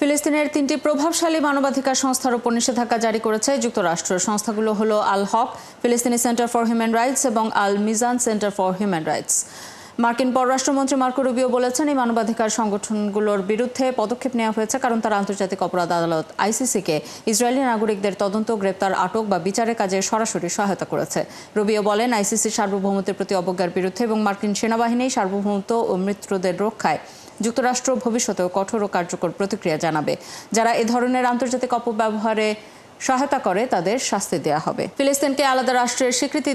ফিলিস্তিনের 3টি প্রভাবশালী মানবাধিকার সংস্থার উপর নিষেধাজ্ঞা জারি করেছে যুক্তরাষ্ট্র। সংস্থাগুলো হলো আল হক, ফিলিস্তিনি সেন্টার ফর হিউম্যান রাইটস এবং Al Mizan centre for human rights. মার্কিন পররাষ্ট্রমন্ত্রী মার্কো রুবিও বলেছেন, এই মানবাধিকার সংগঠনগুলোর বিরুদ্ধে পদক্ষেপ নেওয়া হয়েছে কারণ তারা আন্তর্জাতিক অপরাধ আদালত আইসিসিকে ইসরায়েলি নাগরিকদের তদন্ত, গ্রেপ্তার, আটক বা বিচারের কাজে সরাসরি সহায়তা করেছে। রুবিও বলেন, আইসিসির সার্বভৌমত্বের প্রতি অবজ্ঞার বিরুদ্ধে এবং মার্কিন সেনাবাহিনী সার্বভৌমত্ব ও মৃতদের রক্ষায় যুক্তরাষ্ট্র ভবিষ্যতেও কঠোর ও কার্যকর প্রতিক্রিয়া জানাবে। যারা এ ধরনের আন্তর্জাতিক অপব্যবহারে সহায়তা করে তাদের শাস্তি দেওয়া হবে। ফিলিস্তিনকে আলাদা রাষ্ট্রের স্বীকৃতি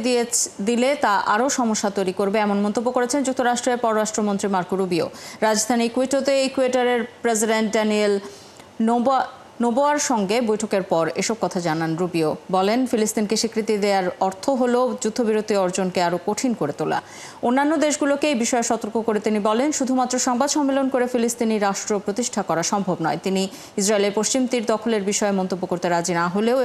দিলে তা আরও সমস্যা তৈরি করবে, এমন মন্তব্য করেছেন যুক্তরাষ্ট্রের পররাষ্ট্রমন্ত্রী মার্কো রুবিও। রাজধানী কুইটোতে ইকুয়েডরের প্রেসিডেন্ট ড্যানিয়েল নোবোয়ার সঙ্গে বৈঠকের পর এসব কথা জানান রুবিও। বলেন, ফিলিস্তিনকে স্বীকৃতি দেওয়ার অর্থ হল যুদ্ধবিরতি অর্জনকে আরও কঠিন করে তোলা। অন্যান্য দেশগুলোকে এই বিষয়ে সতর্ক করে তিনি বলেন, শুধুমাত্র সংবাদ সম্মেলন করে ফিলিস্তিনি রাষ্ট্র প্রতিষ্ঠা করা সম্ভব নয়। তিনি ইসরায়েলের পশ্চিম তীর দখলের বিষয়ে মন্তব্য করতে রাজি না হলেও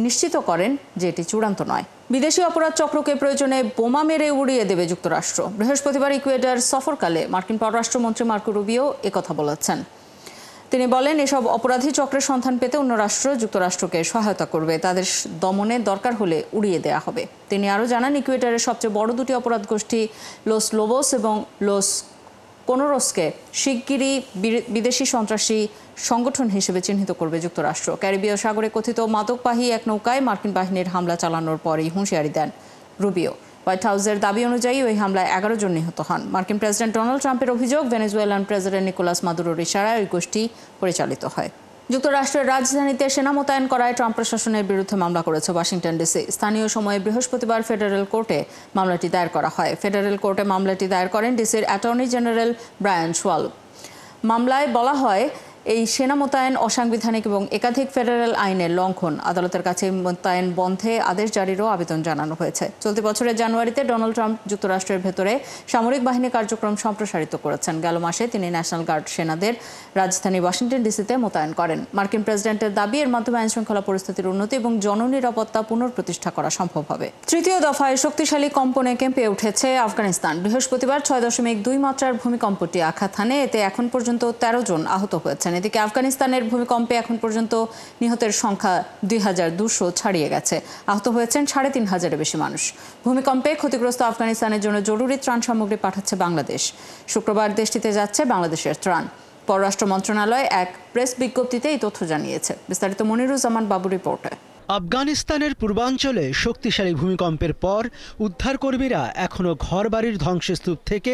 নিশ্চিত করেন যে এটি চূড়ান্ত নয়। বিদেশি অপরাধ চক্রকে প্রয়োজনে বোমা মেরে উড়িয়ে দেবে যুক্তরাষ্ট্র। বৃহস্পতিবার ইকুয়েডর সফরকালে মার্কিন পররাষ্ট্রমন্ত্রী মার্কো রুবিও একথা বলেছেন। তিনি বলেন, এসব অপরাধী চক্রের সন্ধান পেতে অন্য রাষ্ট্র যুক্তরাষ্ট্রকে সহায়তা করবে, তাদের দমনে দরকার হলে উড়িয়ে দেয়া হবে। তিনি আরও জানান, ইকুয়েডরের সবচেয়ে বড় দুটি অপরাধ গোষ্ঠী লোস লোবোস এবং লোস কোনোরসকে শিগগিরই বিদেশি সন্ত্রাসী সংগঠন হিসেবে চিহ্নিত করবে যুক্তরাষ্ট্র। ক্যারিবীয় সাগরে কথিত মাদকবাহী এক নৌকায় মার্কিন বাহিনীর হামলা চালানোর পরই হুঁশিয়ারি দেন রুবিও। হোয়াইট হাউসের দাবি অনুযায়ী ওই হামলায় 11 জন নিহত হন। মার্কিন প্রেসিডেন্ট ডোনাল্ড ট্রাম্পের অভিযোগ, ভেনেজুয়েলান প্রেসিডেন্ট নিকোলাস মাদুরোর ইশারায় ওই গোষ্ঠী পরিচালিত হয়। যুক্তরাষ্ট্রের রাজধানীতে সেনা মোতায়েন করায় ট্রাম্প প্রশাসনের বিরুদ্ধে মামলা করেছে ওয়াশিংটন ডিসি। স্থানীয় সময়ে বৃহস্পতিবার ফেডারেল কোর্টে মামলাটি দায়ের করা হয়। ফেডারেল কোর্টে মামলাটি দায়ের করেন ডিসির অ্যাটর্নি জেনারেল ব্রায়ান সোয়াল। মামলায় বলা হয়, এই সেনা মোতায়েন অসাংবিধানিক এবং একাধিক ফেডারেল আইনের লঙ্ঘন। আদালতের কাছে মোতায়েন বন্ধে আদেশ জারিরও আবেদন জানানো হয়েছে। চলতি বছরের জানুয়ারিতে ডোনাল্ড ট্রাম্প যুক্তরাষ্ট্রের ভেতরে সামরিক বাহিনী কার্যক্রম সম্প্রসারিত করেছেন। গেল মাসে তিনি ন্যাশনাল গার্ড সেনাদের রাজধানী ওয়াশিংটন ডিসিতে মোতায়েন করেন। মার্কিন প্রেসিডেন্টের দাবি, এর মাধ্যমে আইনশৃঙ্খলা পরিস্থিতির উন্নতি এবং জননিরাপত্তা পুনঃপ্রতিষ্ঠা করা সম্ভব হবে। তৃতীয় দফায় শক্তিশালী কম্পনে কেঁপে উঠেছে আফগানিস্তান। বৃহস্পতিবার 6.2 মাত্রার ভূমিকম্পটি আঘাত হানে। এতে এখন পর্যন্ত 13 জন আহত হয়েছেন। এদিকে আফগানিস্তানের ভূমিকম্পে এখন পর্যন্ত নিহতের সংখ্যা 2200 ছাড়িয়ে গেছে। আহত হয়েছেন 3500-এর বেশি মানুষ। ভূমিকম্পে ক্ষতিগ্রস্ত আফগানিস্তানের জন্য জরুরি ত্রাণ সামগ্রী পাঠাচ্ছে বাংলাদেশ। শুক্রবার দেশটিতে যাচ্ছে বাংলাদেশের ত্রাণ। পররাষ্ট্র মন্ত্রণালয় এক প্রেস বিজ্ঞপ্তিতে এই তথ্য জানিয়েছে। বিস্তারিত মনিরুজ্জামান বাবু রিপোর্টে। আফগানিস্তানের পূর্বাঞ্চলে শক্তিশালী ভূমিকম্পের পর উদ্ধারকর্মীরা এখনও ঘরবাড়ির ধ্বংসস্তূপ থেকে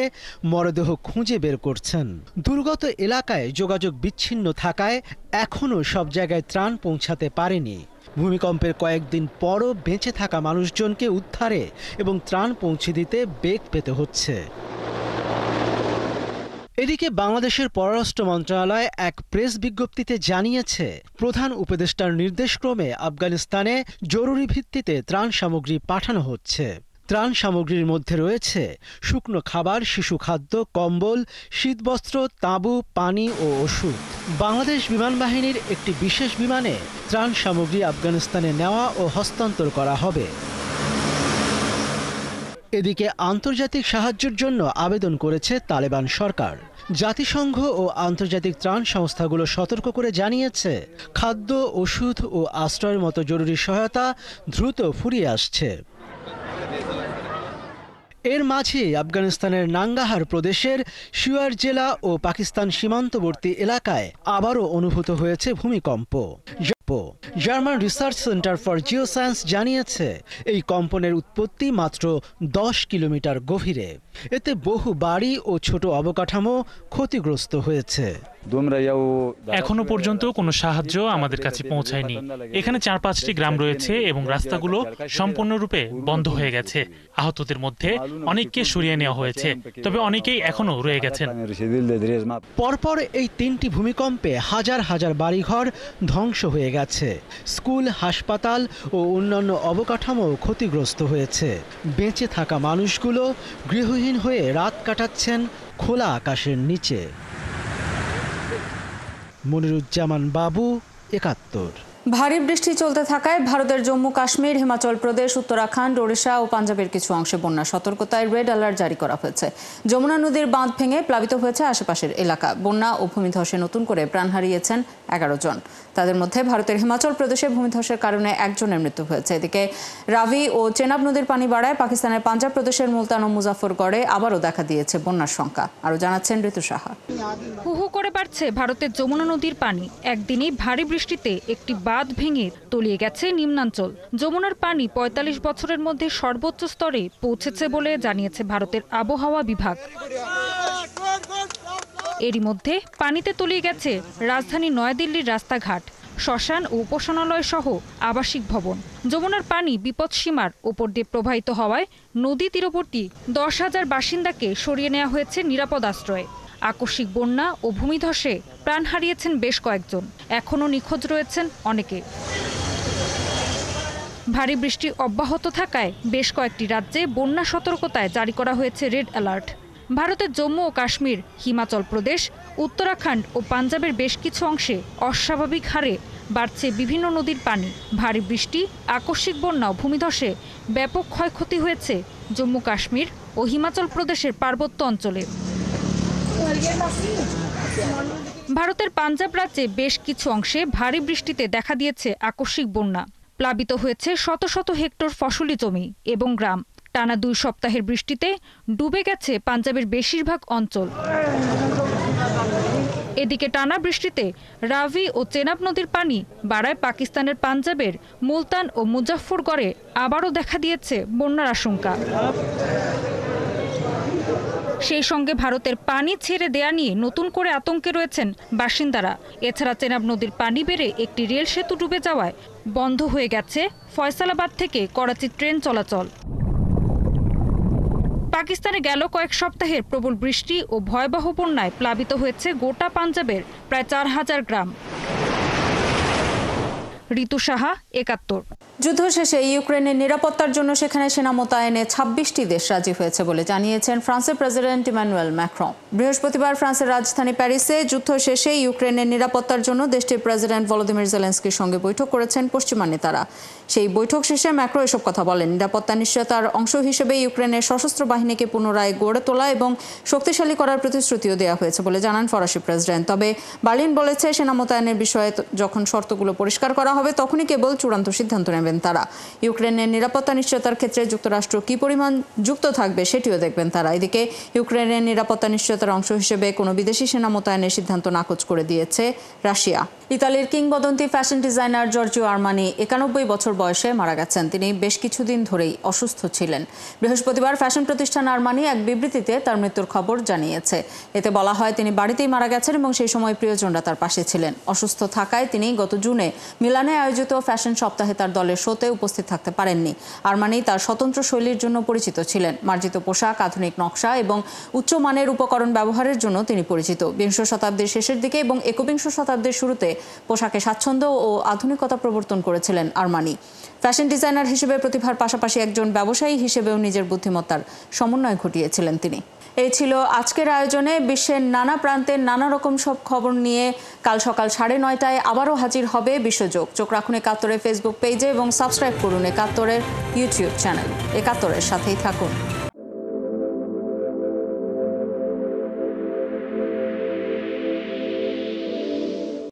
মরদেহ খুঁজে বের করছেন। দুর্গত এলাকায় যোগাযোগ বিচ্ছিন্ন থাকায় এখনও সব জায়গায় ত্রাণ পৌঁছাতে পারেনি। ভূমিকম্পের কয়েকদিন পরও বেঁচে থাকা মানুষজনকে উদ্ধারে এবং ত্রাণ পৌঁছে দিতে বেগ পেতে হচ্ছে। এদিকে বাংলাদেশের পররাষ্ট্র মন্ত্রণালয় এক প্রেস বিজ্ঞপ্তিতে জানিয়েছে, প্রধান উপদেষ্টার নির্দেশক্রমে আফগানিস্তানে জরুরি ভিত্তিতে ত্রাণ সামগ্রী পাঠানো হচ্ছে। ত্রাণ সামগ্রীর মধ্যে রয়েছে শুকনো খাবার, শিশু খাদ্য, কম্বল, শীতবস্ত্র, তাঁবু, পানি ও ওষুধ। বাংলাদেশ বিমান বাহিনীর একটি বিশেষ বিমানে ত্রাণ সামগ্রী আফগানিস্তানে নেওয়া ও হস্তান্তর করা হবে। এদিকে আন্তর্জাতিক সাহায্যের জন্য আবেদন করেছে তালেবান সরকার। জাতিসংঘ ও আন্তর্জাতিক ত্রাণ সংস্থাগুলো সতর্ক করে জানিয়েছে, খাদ্য, ওষুধ ও আশ্রয়ের মতো জরুরি সহায়তা দ্রুত ফুরিয়ে আসছে। এর মাঝে আফগানিস্তানের নাঙ্গাহার প্রদেশের শিওয়ার জেলা ও পাকিস্তান সীমান্তবর্তী এলাকায় আবারও অনুভূত হয়েছে ভূমিকম্প। German research centre for geoscience জানিয়েছে, এই কম্পনের উৎপত্তি মাত্র 10 কিলোমিটার গভীরে। এতে বহু বাড়ি ও ছোট অবকাঠামো ক্ষতিগ্রস্ত হয়েছে। এখনো পর্যন্ত কোনো সাহায্য আমাদের কাছে পৌঁছায়নি। এখানে 4-5টি গ্রাম রয়েছে এবং রাস্তাগুলো সম্পূর্ণরূপে বন্ধ হয়ে গেছে। আহতদের মধ্যে অনেককে সরিয়ে নেওয়া হয়েছে, তবে অনেকেই এখনো রয়ে গেছেন। পরপর এই 3টি ভূমিকম্পে হাজার হাজার বাড়িঘর ধ্বংস হয়ে গেছে। স্কুল, হাসপাতাল ও অন্যান্য অবকাঠামো ক্ষতিগ্রস্ত হয়েছে। বেঁচে থাকা মানুষগুলো গৃহহীন হয়ে রাত কাটাচ্ছেন খোলা আকাশের নিচে। মনিরুজ্জামান বাবু, 71। ভারী বৃষ্টি চলতে থাকায় ভারতের জম্মু কাশ্মীর, হিমাচল প্রদেশ, উত্তরাখণ্ড, ওড়িশা ও পাঞ্জাবের কিছু অংশে বন্যা সতর্কতায় রেড অ্যালার্ট জারি করা হয়েছে। যমুনা নদীর বাঁধ ভেঙে প্লাবিত হয়েছে আশেপাশের এলাকা। বন্যা ও ভূমিধসে নতুন করে প্রাণ হারিয়েছেন 11 জন। তাদের মধ্যে ভারতের হিমাচল প্রদেশে ভূমিধসের কারণে 1 জনের মৃত্যু হয়েছে। এদিকে রাভি ও চেনাব নদীর পানি বাড়ায় পাকিস্তানের পাঞ্জাব প্রদেশের মুলতান ও মুজাফরগড়ে আবারও দেখা দিয়েছে বন্যার শঙ্কা। আরও জানাচ্ছেন ঋতু সাহা। হু হু করে বাড়ছে ভারতের যমুনা নদীর পানি। একদিনই ভারী বৃষ্টিতে একটি বাঁধ ভেঙে তলিয়ে গেছে নিম্নাঞ্চল। যমুনার পানি ৪৫ বছরের মধ্যে সর্বোচ্চ স্তরে পৌঁছেছে বলে জানিয়েছে ভারতের আবহাওয়া বিভাগ। এরই মধ্যে পানিতে তলিয়ে গেছে রাজধানী নয়াদিল্লির রাস্তাঘাট, শ্মশান ও উপাসনালয় সহ আবাসিক ভবন। যমুনার পানি বিপদসীমার ওপর দিয়ে প্রবাহিত হওয়ায় নদী তীরবর্তী 10,000 বাসিন্দাকে সরিয়ে নেওয়া হয়েছে নিরাপদ আশ্রয়ে। আকস্মিক বন্যা ও ভূমিধসে প্রাণ হারিয়েছেন বেশ কয়েকজন, এখনও নিখোঁজ রয়েছেন অনেকে। ভারী বৃষ্টি অব্যাহত থাকায় বেশ কয়েকটি রাজ্যে বন্যা সতর্কতায় জারি করা হয়েছে রেড অ্যালার্ট। ভারতের জম্মু ও কাশ্মীর, হিমাচল প্রদেশ, উত্তরাখণ্ড ও পাঞ্জাবের বেশ কিছু অংশে অস্বাভাবিক হারে বাড়ছে বিভিন্ন নদীর পানি। ভারী বৃষ্টি, আকস্মিক বন্যা ও ভূমিধসে ব্যাপক ক্ষয়ক্ষতি হয়েছে জম্মু কাশ্মীর ও হিমাচল প্রদেশের পার্বত্য অঞ্চলে। ভারতের পাঞ্জাব রাজ্যে বেশ কিছু অংশে ভারী বৃষ্টিতে দেখা দিয়েছে আকস্মিক বন্যা। প্লাবিত হয়েছে শত শত হেক্টর ফসলি জমি এবং গ্রাম। টানা 2 সপ্তাহের বৃষ্টিতে ডুবে গেছে পাঞ্জাবের বেশিরভাগ অঞ্চল। এদিকে টানা বৃষ্টিতে রাভি ও চেনাব নদীর পানি বাড়ায় পাকিস্তানের পাঞ্জাবের মুলতান ও মুজাফফরগড়ে আবারও দেখা দিয়েছে বন্যার আশঙ্কা। সেই সঙ্গে ভারতের পানি ছেড়ে দেয়া নিয়ে নতুন করে আতঙ্কে রয়েছেন বাসিন্দারা। এছাড়া চেনাব নদীর পানি বেড়ে একটি রেল সেতু ডুবে যাওয়ায় বন্ধ হয়ে গেছে ফয়সালাবাদ থেকে করাচি ট্রেন চলাচল। পাকিস্তানে গেল কয়েক সপ্তাহের প্রবল বৃষ্টি ও ভয়াবহ বন্যায় প্লাবিত হয়েছে গোটা পাঞ্জাবের প্রায় 4,000 গ্রাম। ঋতু সাহা, 71। যুদ্ধ শেষে ইউক্রেনের নিরাপত্তার জন্য সেখানে সেনা মোতায়েনে 26টি দেশ রাজি হয়েছে বলে জানিয়েছেন ফ্রান্সের প্রেসিডেন্ট ইমানুয়েল ম্যাক্রন। বৃহস্পতিবার ফ্রান্সের রাজধানী প্যারিসে যুদ্ধ শেষে ইউক্রেনের নিরাপত্তার জন্য দেশটির প্রেসিডেন্ট ভলোদিমির জেলেনস্কির সঙ্গে বৈঠক করেছেন পশ্চিমা নেতারা। সেই বৈঠক শেষে ম্যাক্রন এসব কথা বলেন। নিরাপত্তা নিশ্চয়তার অংশ হিসেবে ইউক্রেনের সশস্ত্র বাহিনীকে পুনরায় গড়ে তোলা এবং শক্তিশালী করার প্রতিশ্রুতিও দেওয়া হয়েছে বলে জানান ফরাসি প্রেসিডেন্ট। তবে বার্লিন বলেছে সেনা মোতায়েনের বিষয়ে যখন শর্তগুলো পরিষ্কার করা হবে তখনই কেবল চূড়ান্ত সিদ্ধান্ত নেবেন তারা। ইউক্রেনের নিরাপত্তা নিশ্চয়তার ক্ষেত্রে যুক্তরাষ্ট্র কি পরিমাণ যুক্ত থাকবে সেটিও দেখবেন তারা। এদিকে ইউক্রেনের নিরাপত্তা নিশ্চয়তার অংশ হিসেবে কোনো বিদেশি সেনা মোতায়েনের সিদ্ধান্ত নাকচ করে দিয়েছে রাশিয়া। ইতালির কিংবদন্তি ফ্যাশন ডিজাইনার জর্জিও আর্মানি 91 বছর বয়সে মারা গেছেন। তিনি বেশ কিছুদিন ধরেই অসুস্থ ছিলেন। বৃহস্পতিবার ফ্যাশন প্রতিষ্ঠান আর্মানি এক বিবৃতিতে তার মৃত্যুর খবর জানিয়েছে। এতে বলা হয় তিনি বাড়িতেই মারা গেছেন এবং সেই সময় প্রিয়জনরা তার পাশে ছিলেন। অসুস্থ থাকায় তিনি গত জুনে মিলানে আয়োজিত ফ্যাশন সপ্তাহে তার দলের শোতে উপস্থিত থাকতে পারেননি। আর্মানি তার স্বতন্ত্র শৈলীর জন্য পরিচিত ছিলেন। মার্জিত পোশাক, আধুনিক নকশা এবং উচ্চমানের উপকরণ ব্যবহারের জন্য তিনি পরিচিত। 20 শতাব্দীর শেষের দিকে এবং 21 শতাব্দীর শুরুতে পোশাকে স্বাচ্ছন্দ্য ও আধুনিকতা প্রবর্তন করেছিলেন আর্মানি। ফ্যাশন ডিজাইনার হিসেবে প্রতিভার পাশাপাশি একজন ব্যবসায়ী হিসেবেও নিজের বুদ্ধিমত্তার সমন্বয় ঘটিয়েছিলেন তিনি। এই ছিল আজকের আয়োজনে। বিশ্বের নানা প্রান্তের নানা রকম সব খবর নিয়ে কাল সকাল 9:30টায় আবারও হাজির হবে বিশ্বযোগ। চোখ রাখুন একাত্তরের ফেসবুক পেজে এবং সাবস্ক্রাইব করুন একাত্তরের ইউটিউব চ্যানেল। একাত্তরের সাথেই থাকুন।